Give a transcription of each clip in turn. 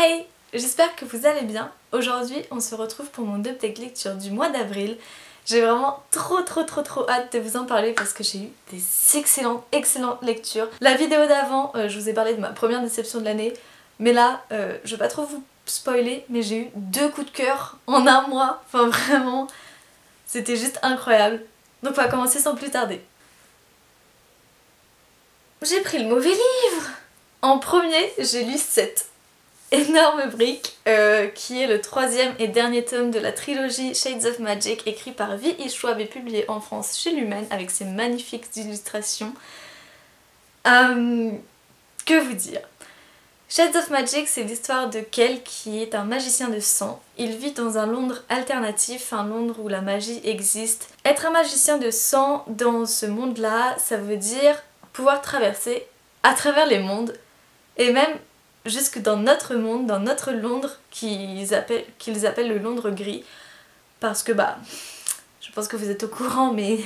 Hey, j'espère que vous allez bien. Aujourd'hui, on se retrouve pour mon update lecture du mois d'avril. J'ai vraiment trop hâte de vous en parler parce que j'ai eu des excellentes lectures. La vidéo d'avant, je vous ai parlé de ma première déception de l'année, mais là, je vais pas trop vous spoiler, mais j'ai eu 2 coups de cœur en un mois. Enfin vraiment, c'était juste incroyable. Donc on va commencer sans plus tarder. J'ai pris le mauvais livre! En premier, j'ai lu 7 énorme brique, qui est le 3e et dernier tome de la trilogie Shades of Magic, écrit par V.E. Schwab et publié en France chez Lumen avec ses magnifiques illustrations. Que vous dire? Shades of Magic, c'est l'histoire de Kel qui est un magicien de sang. Il vit dans un Londres alternatif, un Londres où la magie existe. Être un magicien de sang dans ce monde-là, ça veut dire pouvoir traverser à travers les mondes et même jusque dans notre monde, dans notre Londres qu'ils appellent le Londres gris, parce que je pense que vous êtes au courant, mais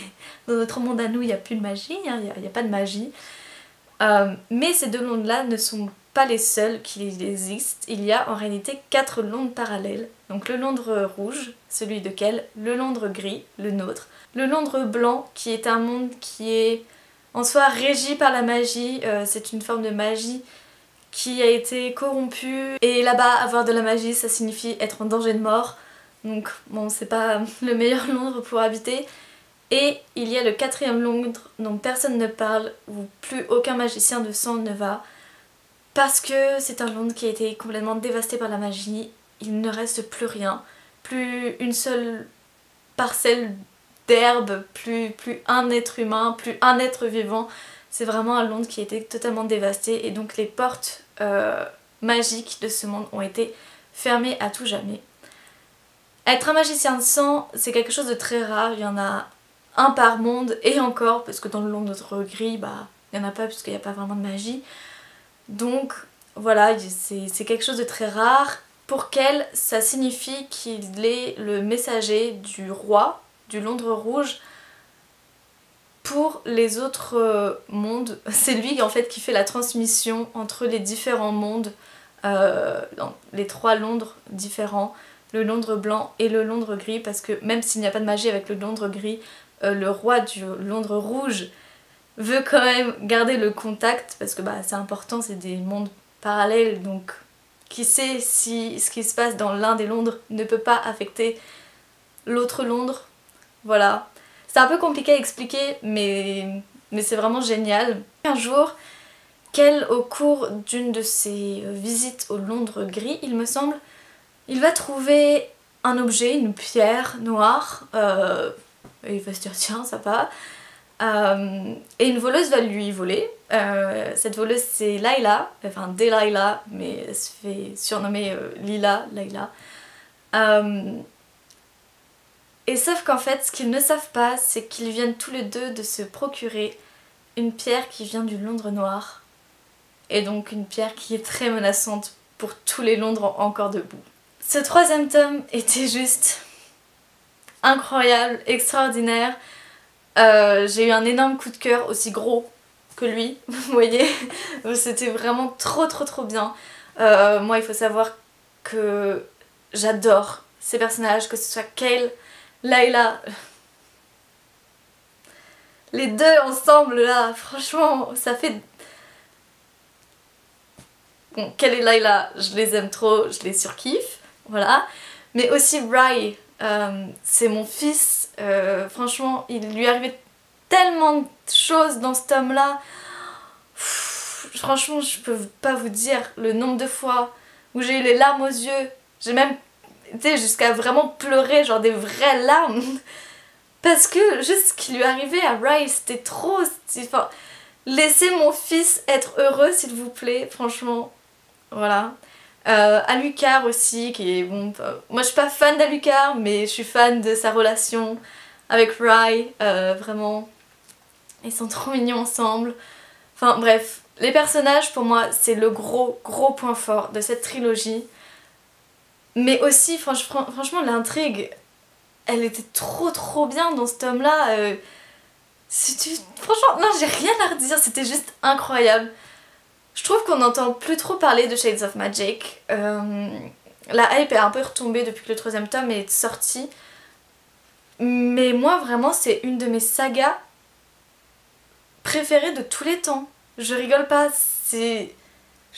dans notre monde à nous il n'y a plus de magie, il n'y a pas de magie. Mais ces 2 Londres-là ne sont pas les seuls qui existent, il y a en réalité 4 Londres parallèles. Donc le Londres rouge, celui de Kel, le Londres gris, le nôtre, le Londres blanc qui est un monde qui est en soi régi par la magie, c'est une forme de magie qui a été corrompu, et là-bas avoir de la magie ça signifie être en danger de mort, donc bon c'est pas le meilleur Londres pour habiter. Et il y a le 4e Londres dont personne ne parle, où plus aucun magicien de sang ne va, parce que c'est un Londres qui a été complètement dévasté par la magie, il ne reste plus rien, plus une seule parcelle d'herbe, plus un être humain, plus un être vivant. C'est vraiment un Londres qui a été totalement dévasté et donc les portes magiques de ce monde ont été fermées à tout jamais. Être un magicien de sang, c'est quelque chose de très rare, il y en a un par monde et encore, parce que dans le Londres gris, il n'y en a pas puisqu'il n'y a pas vraiment de magie. Donc voilà, c'est quelque chose de très rare. Pour Kel, ça signifie qu'il est le messager du roi du Londres rouge pour les autres mondes. C'est lui en fait qui fait la transmission entre les différents mondes, dans les 3 Londres différents, le Londres blanc et le Londres gris, parce que même s'il n'y a pas de magie avec le Londres gris, le roi du Londres rouge veut quand même garder le contact, parce que c'est important, c'est des mondes parallèles, donc qui sait si ce qui se passe dans l'un des Londres ne peut pas affecter l'autre Londres, voilà. C'est un peu compliqué à expliquer, mais c'est vraiment génial. Un jour, Kel, au cours d'une de ses visites au Londres gris, il me semble, il va trouver un objet, une pierre noire, et il va se dire tiens ça va, et une voleuse va lui voler. Cette voleuse c'est Layla, enfin Delilah, mais elle se fait surnommer Layla. Et sauf qu'en fait, ce qu'ils ne savent pas, c'est qu'ils viennent tous les deux de se procurer une pierre qui vient du Londres noir. Et donc une pierre qui est très menaçante pour tous les Londres encore debout. Ce 3e tome était juste incroyable, extraordinaire. J'ai eu un énorme coup de cœur, aussi gros que lui, vous voyez. C'était vraiment trop bien. Moi il faut savoir que j'adore ces personnages, que ce soit Kale, Layla, les 2 ensemble là, franchement ça fait... Bon, Kale et Layla, je les aime trop, je les surkiffe, voilà. Mais aussi Rye, c'est mon fils, franchement il lui arrivait tellement de choses dans ce tome là. Franchement je peux pas vous dire le nombre de fois où j'ai eu les larmes aux yeux, j'ai même jusqu'à vraiment pleurer, genre des vraies larmes, parce que juste ce qui lui arrivait à Rye c'était trop, enfin, laissez mon fils être heureux s'il vous plaît, franchement, voilà. Alucard aussi, qui est bon, moi je suis pas fan d'Alucard mais je suis fan de sa relation avec Rye, vraiment ils sont trop mignons ensemble. Enfin bref, les personnages pour moi c'est le gros point fort de cette trilogie. Mais aussi, franchement, l'intrigue, elle était trop bien dans ce tome-là. Franchement, non, j'ai rien à redire, c'était juste incroyable. Je trouve qu'on n'entend plus trop parler de Shades of Magic. La hype est un peu retombée depuis que le troisième tome est sorti. Mais moi vraiment c'est une de mes sagas préférées de tous les temps. Je rigole pas, je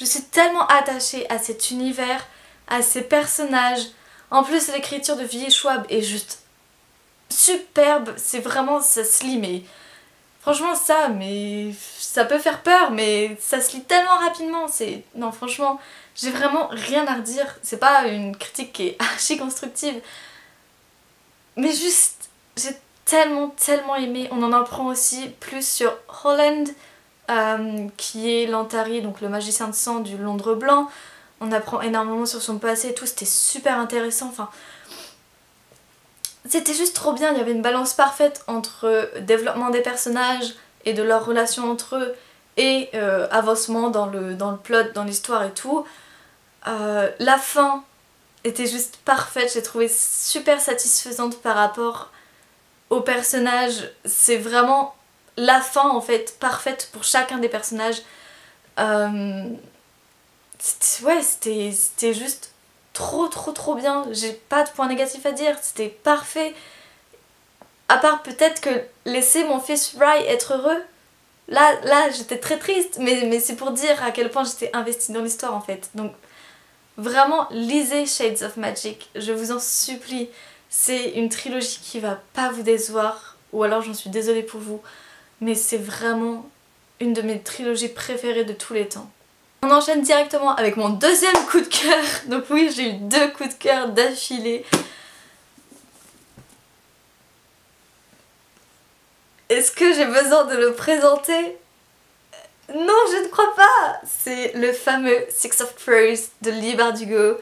suis tellement attachée à cet univers, à ces personnages. En plus l'écriture de V.E. Schwab est juste superbe, c'est vraiment, ça se lit mais... Franchement ça peut faire peur mais ça se lit tellement rapidement, non franchement, j'ai vraiment rien à redire. C'est pas une critique qui est archi constructive. Mais juste, j'ai tellement aimé. On en apprend aussi plus sur Holland, qui est l'Antari, donc le magicien de sang du Londres blanc. On apprend énormément sur son passé et tout, c'était super intéressant. Enfin, c'était juste trop bien, il y avait une balance parfaite entre développement des personnages et de leurs relations entre eux et avancement dans le plot, dans l'histoire et tout. La fin était juste parfaite, j'ai trouvé super satisfaisante par rapport au personnage. C'est vraiment la fin en fait parfaite pour chacun des personnages. C'était juste trop bien. J'ai pas de point négatif à dire, c'était parfait. À part peut-être que laisser mon fils Ry être heureux. Là j'étais très triste, mais c'est pour dire à quel point j'étais investie dans l'histoire en fait. Donc vraiment lisez Shades of Magic, je vous en supplie. C'est une trilogie qui va pas vous décevoir, ou alors j'en suis désolée pour vous, mais c'est vraiment une de mes trilogies préférées de tous les temps. On enchaîne directement avec mon deuxième coup de cœur. Donc oui, j'ai eu 2 coups de cœur d'affilée. Est-ce que j'ai besoin de le présenter? Non, je ne crois pas. C'est le fameux Six of Crows de Leigh Bardugo.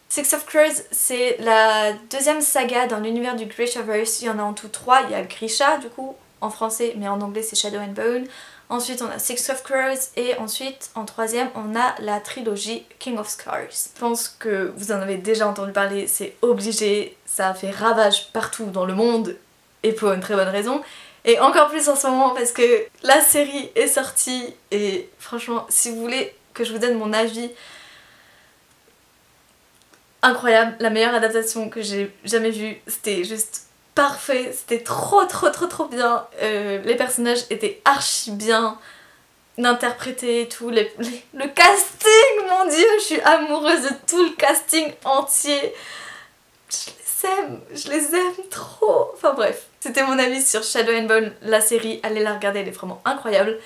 Six of Crows, c'est la deuxième saga dans l'univers du Grishaverse. Il y en a en tout 3. Il y a Grisha, du coup, en français, mais en anglais c'est Shadow and Bone. Ensuite on a Six of Crows et ensuite en troisième on a la trilogie King of Scars. Je pense que vous en avez déjà entendu parler, c'est obligé, ça a fait ravage partout dans le monde et pour une très bonne raison. Et encore plus en ce moment parce que la série est sortie et franchement si vous voulez que je vous donne mon avis, incroyable, la meilleure adaptation que j'ai jamais vue, c'était juste parfait, c'était trop bien. Les personnages étaient archi bien interprétés et tout, le casting, mon dieu, je suis amoureuse de tout le casting entier. Je les aime trop. Enfin bref, c'était mon avis sur Shadow and Bone, la série, allez la regarder, elle est vraiment incroyable.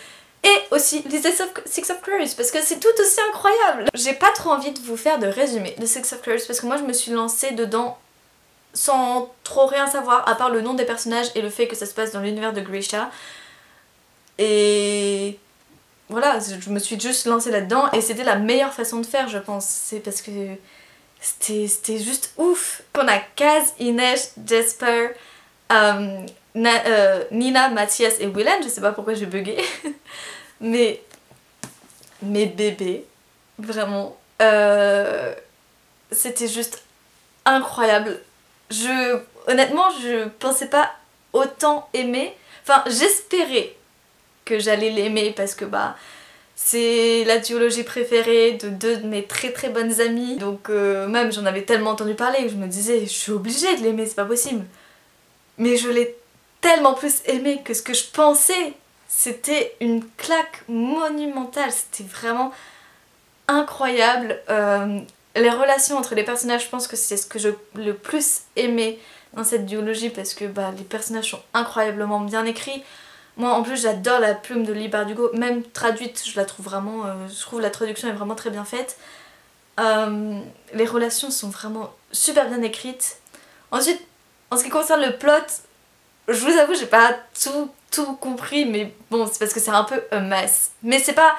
Et aussi lisez Six of Crows parce que c'est tout aussi incroyable. J'ai pas trop envie de vous faire de résumé de Six of Crows parce que moi je me suis lancée dedans sans trop rien savoir à part le nom des personnages et le fait que ça se passe dans l'univers de Grisha. Et voilà, je me suis juste lancée là-dedans et c'était la meilleure façon de faire je pense. C'est parce que c'était juste ouf. On a Kaz, Inej, Jesper, Nina, Mathias et Willen, je sais pas pourquoi j'ai bugué. mais mes bébés, vraiment, c'était juste incroyable. Honnêtement, je pensais pas autant aimer. Enfin, j'espérais que j'allais l'aimer parce que bah c'est la duologie préférée de 2 de mes très bonnes amies. Donc même j'en avais tellement entendu parler que je me disais je suis obligée de l'aimer, c'est pas possible. Mais je l'ai tellement plus aimé que ce que je pensais. C'était une claque monumentale, c'était vraiment incroyable. Les relations entre les personnages, je pense que c'est ce que j'ai le plus aimé dans cette duologie parce que bah, les personnages sont incroyablement bien écrits. Moi en plus j'adore la plume de Leigh Bardugo, même traduite je la trouve vraiment, je trouve la traduction est vraiment très bien faite. Les relations sont vraiment super bien écrites. Ensuite, en ce qui concerne le plot, je vous avoue j'ai pas tout compris mais bon c'est parce que c'est un peu un mess. Mais c'est pas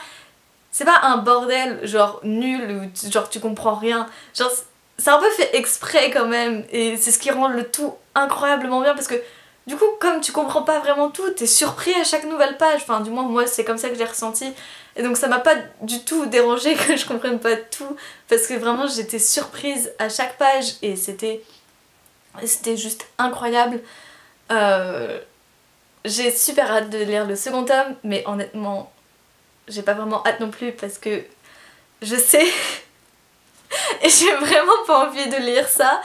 un bordel genre nul ou genre tu comprends rien, genre c'est un peu fait exprès quand même et c'est ce qui rend le tout incroyablement bien parce que du coup comme tu comprends pas vraiment tout, t'es surpris à chaque nouvelle page, enfin du moins moi c'est comme ça que j'ai ressenti et donc ça m'a pas du tout dérangé que je comprenne pas tout parce que vraiment j'étais surprise à chaque page et c'était juste incroyable. J'ai super hâte de lire le second tome, mais honnêtement, j'ai pas vraiment hâte non plus parce que je sais et j'ai vraiment pas envie de lire ça.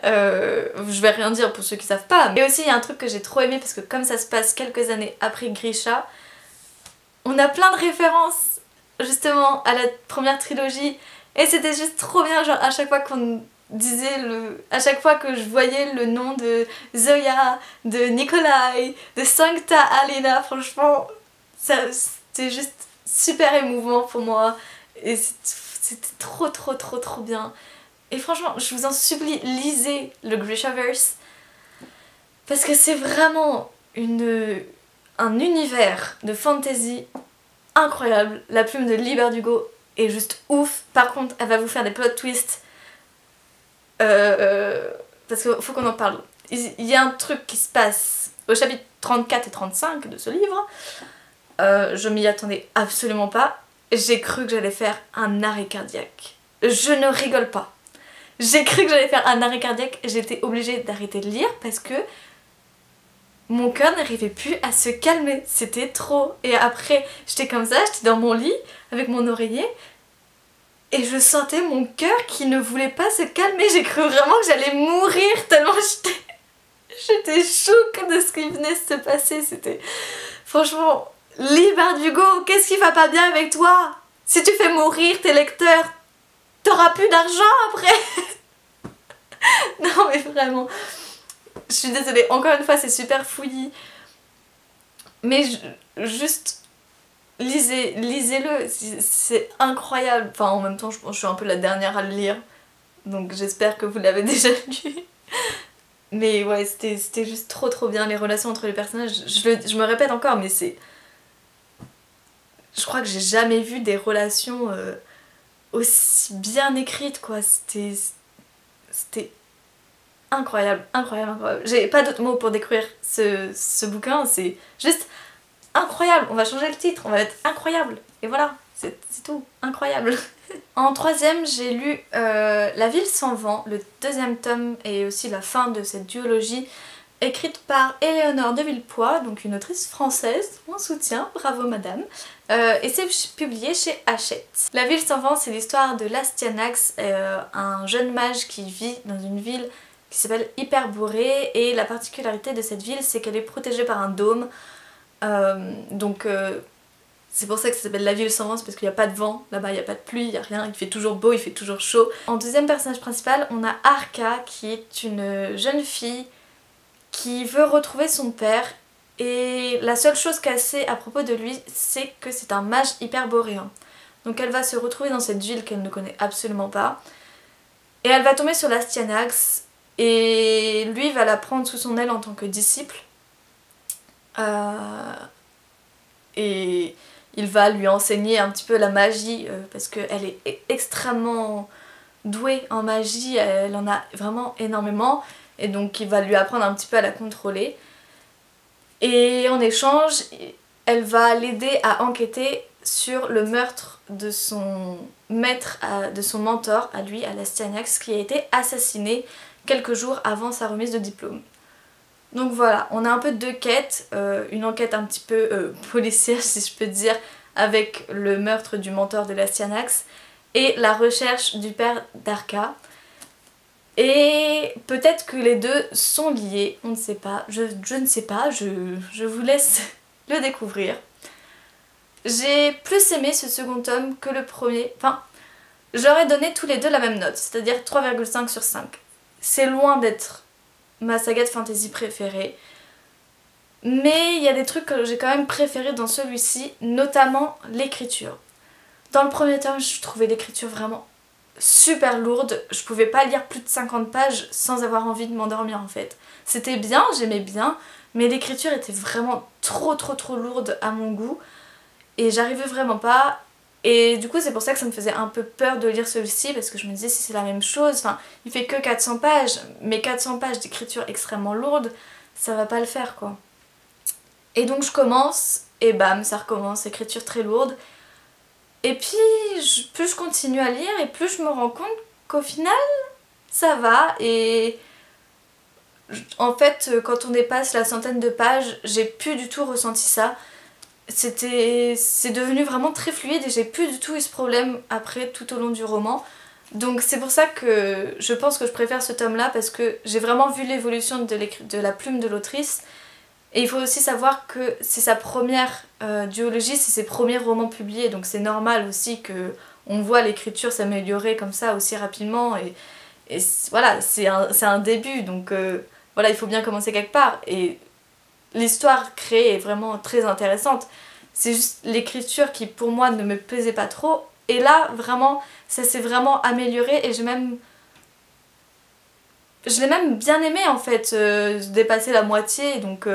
Je vais rien dire pour ceux qui savent pas. Et aussi il y a un truc que j'ai trop aimé parce que comme ça se passe quelques années après Grisha, on a plein de références justement à la première trilogie et c'était juste trop bien, genre à chaque fois qu'on disait à chaque fois que je voyais le nom de Zoya, de Nikolai, de Sancta Alina, franchement c'était juste super émouvant pour moi et c'était trop bien. Et franchement, je vous en supplie, lisez le Grishaverse parce que c'est vraiment un univers de fantasy incroyable. La plume de Lee Bardugo est juste ouf. Par contre, elle va vous faire des plot twists parce qu'il faut qu'on en parle. Il y a un truc qui se passe au chapitre 34 et 35 de ce livre. Je m'y attendais absolument pas. J'ai cru que j'allais faire un arrêt cardiaque. Je ne rigole pas. J'ai cru que j'allais faire un arrêt cardiaque, j'étais obligée d'arrêter de lire parce que mon cœur n'arrivait plus à se calmer, c'était trop. Et après, j'étais comme ça, j'étais dans mon lit avec mon oreiller et je sentais mon cœur qui ne voulait pas se calmer. J'ai cru vraiment que j'allais mourir tellement j'étais choquée de ce qui venait de se passer. C'était franchement, Lee Bardugo, qu'est-ce qui va pas bien avec toi? Si tu fais mourir tes lecteurs, t'auras plus d'argent après. Non mais vraiment, je suis désolée, encore une fois c'est super fouillis. Mais juste lisez-le, c'est incroyable. Enfin en même temps je pense que je suis un peu la dernière à le lire. Donc j'espère que vous l'avez déjà lu. Mais ouais, c'était juste trop bien les relations entre les personnages. Je me répète encore mais c'est... Je crois que j'ai jamais vu des relations aussi bien écrites quoi. C'était incroyable. J'ai pas d'autres mots pour décrire ce bouquin, c'est juste incroyable. On va changer le titre, on va mettre incroyable. Et voilà, c'est tout, incroyable. En troisième, j'ai lu La ville sans vent, le deuxième tome et aussi la fin de cette duologie écrite par Éléonore de Villepoix, donc une autrice française, mon soutien, bravo madame, et c'est publié chez Hachette. La ville sans vent, c'est l'histoire de Lastianax, un jeune mage qui vit dans une ville qui s'appelle Hyperborée, et la particularité de cette ville, c'est qu'elle est protégée par un dôme, c'est pour ça que ça s'appelle la ville sans vent, c'est parce qu'il n'y a pas de vent, là-bas il n'y a pas de pluie, il n'y a rien, il fait toujours beau, il fait toujours chaud. En deuxième personnage principal, on a Arca, qui est une jeune fille qui veut retrouver son père, et la seule chose qu'elle sait à propos de lui, c'est que c'est un mage hyperboréen. Donc elle va se retrouver dans cette ville qu'elle ne connaît absolument pas, et elle va tomber sur l'Astyanax, et lui va la prendre sous son aile en tant que disciple. Et il va lui enseigner un petit peu la magie, parce qu'elle est extrêmement douée en magie, elle en a vraiment énormément. Et donc il va lui apprendre un petit peu à la contrôler. Et en échange, elle va l'aider à enquêter sur le meurtre de son maître, de son mentor à lui, à l'Astyanax, qui a été assassiné quelques jours avant sa remise de diplôme. Donc voilà, on a un peu deux quêtes, une enquête un petit peu policière si je peux dire, avec le meurtre du mentor de l'Astyanax, et la recherche du père d'Arca. Et peut-être que les deux sont liés, on ne sait pas, je ne sais pas, je vous laisse le découvrir. J'ai plus aimé ce second tome que le premier, enfin, j'aurais donné tous les deux la même note, c'est-à-dire 3,5 sur 5. C'est loin d'être ma saga de fantasy préférée, mais il y a des trucs que j'ai quand même préférés dans celui-ci, notamment l'écriture. Dans le premier tome, je trouvais l'écriture vraiment super lourde, je pouvais pas lire plus de 50 pages sans avoir envie de m'endormir en fait. C'était bien, j'aimais bien, mais l'écriture était vraiment trop lourde à mon goût et j'arrivais vraiment pas. Et du coup c'est pour ça que ça me faisait un peu peur de lire celui-ci, parce que je me disais si c'est la même chose, enfin il fait que 400 pages, mais 400 pages d'écriture extrêmement lourde, ça va pas le faire quoi. Et donc je commence et bam ça recommence, écriture très lourde. Et puis plus je continue à lire et plus je me rends compte qu'au final ça va, et En fait, quand on dépasse la centaine de pages, j'ai plus du tout ressenti ça. C'est devenu vraiment très fluide et j'ai plus du tout eu ce problème après tout au long du roman. Donc c'est pour ça que je pense que je préfère ce tome là parce que j'ai vraiment vu l'évolution de la plume de l'autrice. Et il faut aussi savoir que c'est sa première duologie, c'est ses premiers romans publiés, donc c'est normal aussi que on voit l'écriture s'améliorer comme ça aussi rapidement. Et voilà, c'est un début, donc voilà, il faut bien commencer quelque part. Et l'histoire créée est vraiment très intéressante. C'est juste l'écriture qui pour moi ne me plaisait pas trop. Et là, vraiment, ça s'est vraiment amélioré et je l'ai même bien aimé en fait, dépasser la moitié. Donc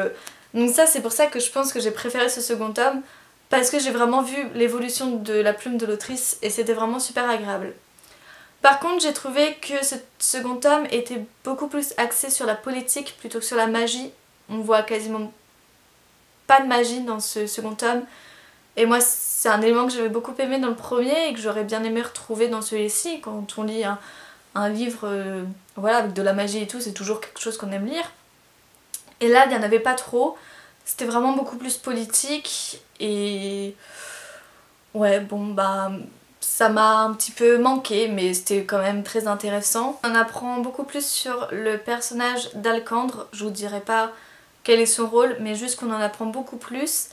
ça, c'est pour ça que je pense que j'ai préféré ce second tome. Parce que j'ai vraiment vu l'évolution de la plume de l'autrice et c'était vraiment super agréable. Par contre, j'ai trouvé que ce second tome était beaucoup plus axé sur la politique plutôt que sur la magie. On voit quasiment pas de magie dans ce second tome. Et moi, c'est un élément que j'avais beaucoup aimé dans le premier et que j'aurais bien aimé retrouver dans celui-ci. Quand on lit un livre voilà, avec de la magie et tout, c'est toujours quelque chose qu'on aime lire. Et là, il n'y en avait pas trop. C'était vraiment beaucoup plus politique et... ouais, bon, bah... ça m'a un petit peu manqué, mais c'était quand même très intéressant. On apprend beaucoup plus sur le personnage d'Alcandre. Je vous dirai pas quel est son rôle, mais juste qu'on en apprend beaucoup plus.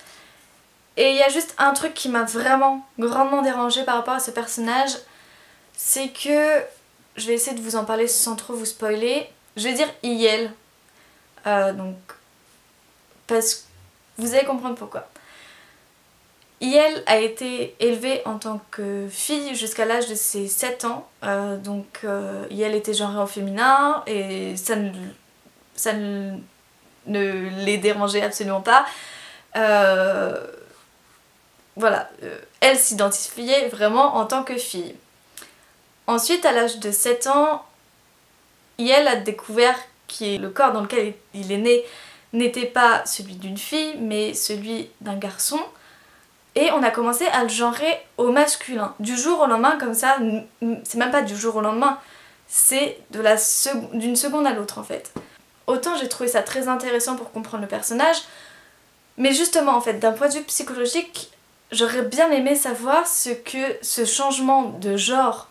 Et il y a juste un truc qui m'a vraiment grandement dérangée par rapport à ce personnage, c'est que, je vais essayer de vous en parler sans trop vous spoiler, je vais dire Iel, donc, parce que vous allez comprendre pourquoi. Iel a été élevée en tant que fille jusqu'à l'âge de ses 7 ans, donc Iel était genrée en féminin et ça ne les dérangeait absolument pas. Voilà, elle s'identifiait vraiment en tant que fille. Ensuite, à l'âge de 7 ans, Iel a découvert que le corps dans lequel il est né n'était pas celui d'une fille, mais celui d'un garçon. Et on a commencé à le genrer au masculin. Du jour au lendemain, comme ça, c'est même pas du jour au lendemain, c'est d'une seconde à l'autre en fait. Autant j'ai trouvé ça très intéressant pour comprendre le personnage, mais justement en fait, d'un point de vue psychologique, j'aurais bien aimé savoir ce que ce changement de genre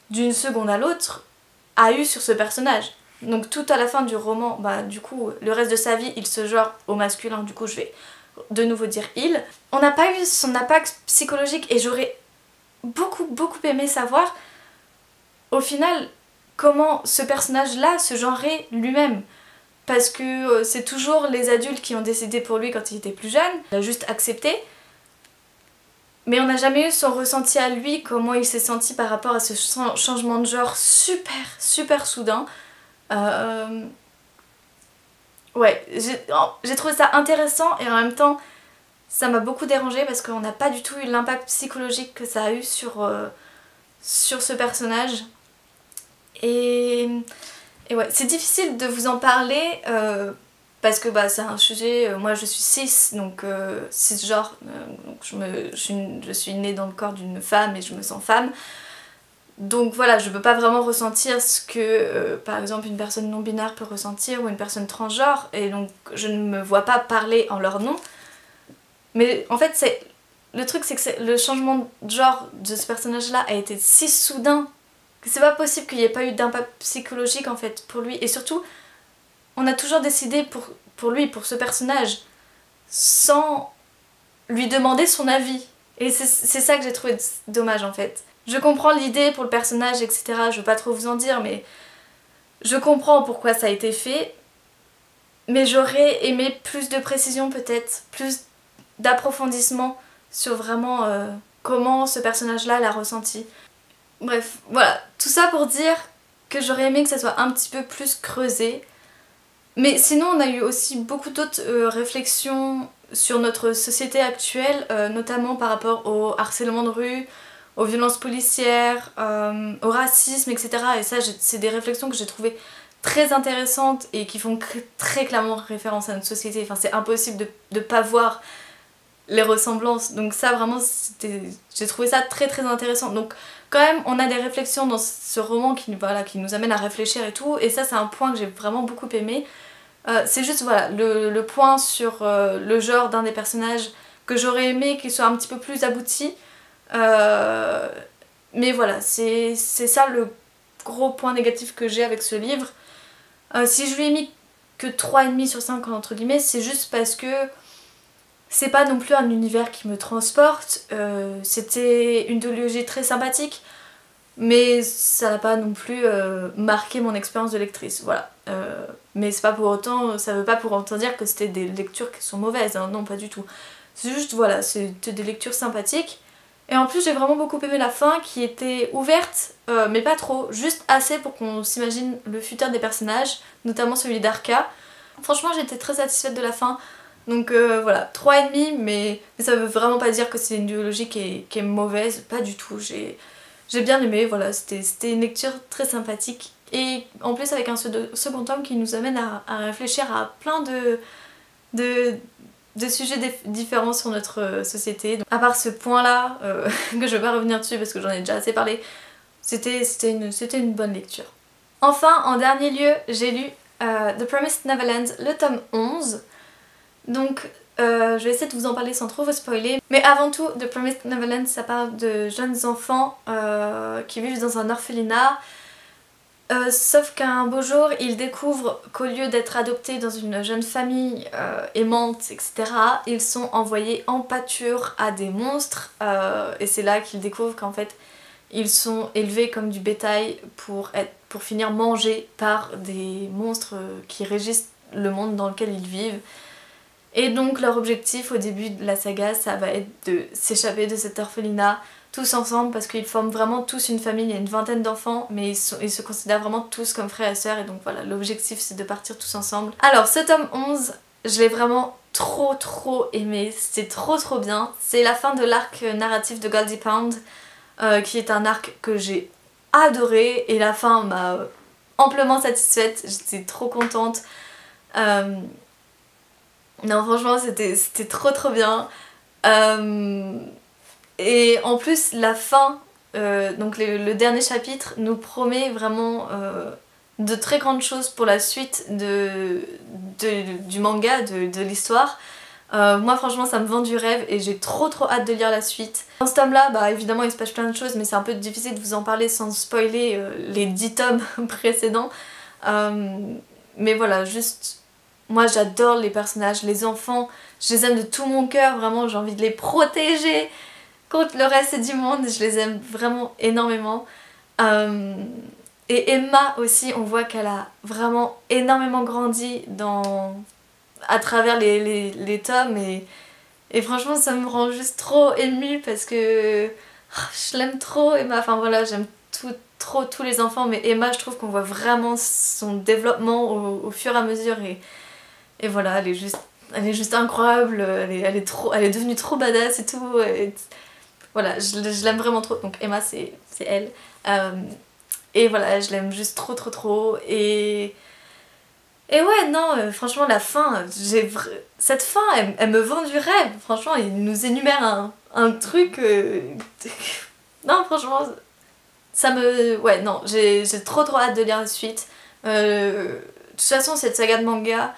d'une seconde à l'autre a eu sur ce personnage. Donc tout à la fin du roman, bah du coup, le reste de sa vie, il se genre au masculin, du coup je vais de nouveau dire il. On n'a pas eu son impact psychologique et j'aurais beaucoup aimé savoir au final comment ce personnage-là se genrait lui-même. Parce que c'est toujours les adultes qui ont décidé pour lui quand il était plus jeune, il a juste accepté. Mais on n'a jamais eu son ressenti à lui, comment il s'est senti par rapport à ce changement de genre super soudain. Ouais, j'ai trouvé ça intéressant et en même temps ça m'a beaucoup dérangée parce qu'on n'a pas du tout eu l'impact psychologique que ça a eu sur ce personnage. Et ouais, c'est difficile de vous en parler parce que bah, c'est un sujet, moi je suis cis, donc cisgenre, donc je suis née dans le corps d'une femme et je me sens femme. Donc voilà, je peux pas vraiment ressentir ce que par exemple une personne non binaire peut ressentir ou une personne transgenre, et donc je ne me vois pas parler en leur nom. Mais en fait, le truc c'est que le changement de genre de ce personnage-là a été si soudain que c'est pas possible qu'il n'y ait pas eu d'impact psychologique en fait pour lui. Et surtout, on a toujours décidé pour lui, pour ce personnage, sans lui demander son avis. Et c'est ça que j'ai trouvé dommage en fait. Je comprends l'idée pour le personnage, etc. Je veux pas trop vous en dire, mais je comprends pourquoi ça a été fait. Mais j'aurais aimé plus de précision peut-être, plus d'approfondissement sur vraiment comment ce personnage-là l'a ressenti. Bref, voilà, tout ça pour dire que j'aurais aimé que ça soit un petit peu plus creusé. Mais sinon on a eu aussi beaucoup d'autres réflexions sur notre société actuelle, notamment par rapport au harcèlement de rue, aux violences policières, au racisme, etc. Et ça, c'est des réflexions que j'ai trouvées très intéressantes et qui font très clairement référence à notre société. Enfin, c'est impossible de ne pas voir les ressemblances. Donc ça, vraiment, j'ai trouvé ça très intéressant. Donc quand même, on a des réflexions dans ce roman qui nous amènent à réfléchir et tout. Et ça, c'est un point que j'ai vraiment beaucoup aimé. C'est juste voilà le point sur le genre d'un des personnages que j'aurais aimé qu'il soit un petit peu plus abouti. Mais voilà, c'est ça le gros point négatif que j'ai avec ce livre. Si je lui ai mis que 3,5 sur 5 entre guillemets, c'est juste parce que c'est pas non plus un univers qui me transporte. C'était une trilogie très sympathique, mais ça n'a pas non plus marqué mon expérience de lectrice, voilà. Mais c'est pas pour autant, ça veut pas pour autant dire que c'était des lectures qui sont mauvaises, hein, non pas du tout. C'est juste, voilà, c'était des lectures sympathiques. Et en plus j'ai vraiment beaucoup aimé la fin qui était ouverte, mais pas trop, juste assez pour qu'on s'imagine le futur des personnages, notamment celui d'Arca. Franchement j'étais très satisfaite de la fin, donc voilà, 3,5, mais ça veut vraiment pas dire que c'est une duologie qui est mauvaise, pas du tout. J'ai bien aimé, voilà, c'était une lecture très sympathique. Et en plus avec un second tome qui nous amène à réfléchir à plein de sujets différents sur notre société. Donc, à part ce point-là, que je vais pas revenir dessus parce que j'en ai déjà assez parlé, c'était une bonne lecture. Enfin, en dernier lieu, j'ai lu The Promised Neverland, le tome 11. Donc je vais essayer de vous en parler sans trop vous spoiler. Mais avant tout, The Promised Neverland, ça parle de jeunes enfants qui vivent dans un orphelinat. Sauf qu'un beau jour, ils découvrent qu'au lieu d'être adoptés dans une jeune famille aimante, etc., ils sont envoyés en pâture à des monstres. Et c'est là qu'ils découvrent qu'en fait, ils sont élevés comme du bétail pour finir mangés par des monstres qui régissent le monde dans lequel ils vivent. Et donc leur objectif au début de la saga, ça va être de s'échapper de cet orphelinat tous ensemble parce qu'ils forment vraiment tous une famille, il y a une vingtaine d'enfants mais ils se considèrent vraiment tous comme frères et sœurs et donc voilà, l'objectif c'est de partir tous ensemble. Alors ce tome 11, je l'ai vraiment trop aimé, c'était trop bien. C'est la fin de l'arc narratif de Goldie Pound qui est un arc que j'ai adoré et la fin m'a amplement satisfaite, j'étais trop contente. Non franchement c'était trop bien. Et en plus la fin, donc le dernier chapitre nous promet vraiment de très grandes choses pour la suite du manga, de l'histoire. Moi franchement ça me vend du rêve et j'ai trop hâte de lire la suite. Dans ce tome là, bah évidemment il se passe plein de choses mais c'est un peu difficile de vous en parler sans spoiler les 10 tomes précédents. Mais voilà, juste... Moi j'adore les personnages, les enfants, je les aime de tout mon cœur, vraiment j'ai envie de les protéger contre le reste du monde, je les aime vraiment énormément. Et Emma aussi, on voit qu'elle a vraiment énormément grandi à travers les tomes et franchement ça me rend juste trop émue parce que je l'aime trop Emma, enfin voilà j'aime tous les enfants mais Emma je trouve qu'on voit vraiment son développement au fur et à mesure et voilà, elle est juste incroyable, elle est devenue trop badass et tout. Et voilà, je l'aime vraiment trop. Donc Emma, c'est elle. Et voilà, je l'aime juste trop. Et ouais, non, franchement, la fin, cette fin, elle me vend du rêve. Franchement, il nous énumère un truc... Non, franchement, ça me... Ouais, non, j'ai trop hâte de lire la suite. De toute façon, cette saga de manga...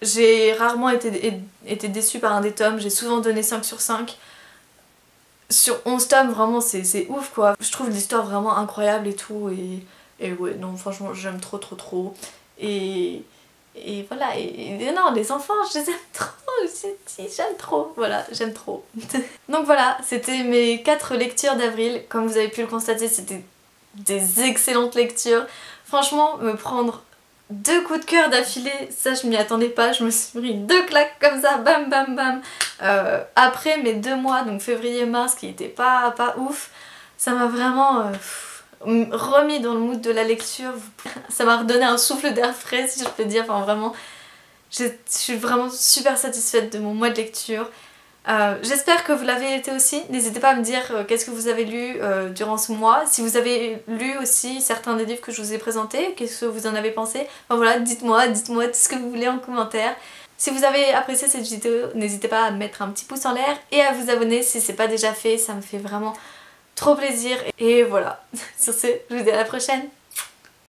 j'ai rarement été déçue par un des tomes, j'ai souvent donné 5 sur 5. Sur 11 tomes, vraiment c'est ouf quoi. Je trouve l'histoire vraiment incroyable et tout et ouais, non franchement j'aime trop. Et voilà, et non, les enfants je les aime trop, j'aime trop, voilà, j'aime trop. Donc voilà, c'était mes 4 lectures d'avril. Comme vous avez pu le constater, c'était des excellentes lectures. Franchement, me prendre 2 coups de cœur d'affilée, ça je m'y attendais pas, je me suis pris 2 claques comme ça, bam après mes 2 mois, donc février-mars, qui étaient pas ouf, ça m'a vraiment remis dans le mood de la lecture, ça m'a redonné un souffle d'air frais si je peux dire, enfin vraiment, je suis vraiment super satisfaite de mon mois de lecture. J'espère que vous l'avez été aussi, n'hésitez pas à me dire qu'est-ce que vous avez lu durant ce mois, si vous avez lu aussi certains des livres que je vous ai présentés, qu'est-ce que vous en avez pensé, enfin voilà, dites-moi tout ce que vous voulez en commentaire. Si vous avez apprécié cette vidéo, n'hésitez pas à mettre un petit pouce en l'air et à vous abonner si c'est pas déjà fait, ça me fait vraiment trop plaisir. Et voilà, sur ce, je vous dis à la prochaine.